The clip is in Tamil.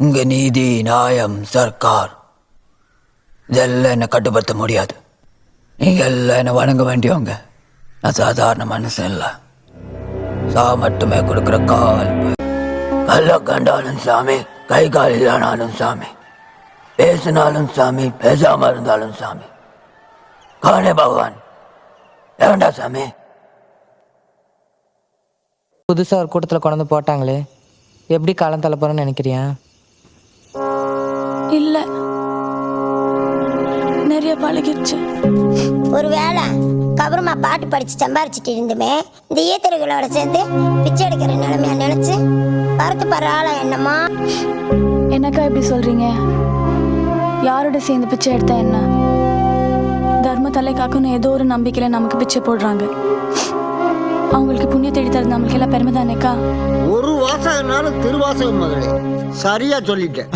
இங்க நீதி, நியாயம், சர்க்கார் இதெல்லாம் என்னை கட்டுப்படுத்த முடியாது. நீங்க எல்லாம் என்னை வணங்க வேண்டியவங்க. நான் சாதாரண மனுஷன் இல்லை. சா மட்டுமே கொடுக்குற கால். கல்ல கண்டாலும் சாமி, கை கால் இல்லைனாலும் சாமி, பேசினாலும் சாமி, பேசாம இருந்தாலும் சாமி. காணே பகவான் ஏண்டா சாமி. புதுசாக ஒரு கூட்டத்தில் கொண்டு போட்டாங்களே, எப்படி காலம் தள்ள போறேன்னு நினைக்கிறியா? இல்ல, நிறைய பழகிடுச்சு. ஒருவேளை கபருமா பாட்டு படிச்சு சம்பாரிச்சிட்டு இருந்துமே இந்த ஈத்தர்களோட சேர்ந்து பிச்சை எடுக்கிற நிலைமையா நினைச்சு வருத்தப்படுற ஆளா என்னம்மா? என்னக்கா இப்படி சொல்றீங்க? யாரோட சேர்ந்து பிச்சை எடுத்தா என்ன? தர்ம தலை காக்கணும் ஏதோ ஒரு நம்பிக்கையில நமக்கு பிச்சை போடுறாங்க. அவங்களுக்கு புண்ணிய தேடி தரது நம்மளுக்கு எல்லாம் பெருமை தானேக்கா. ஒரு வாசகனாலும் திருவாசகம் மகளே, சரியா சொல்லிட்டேன்.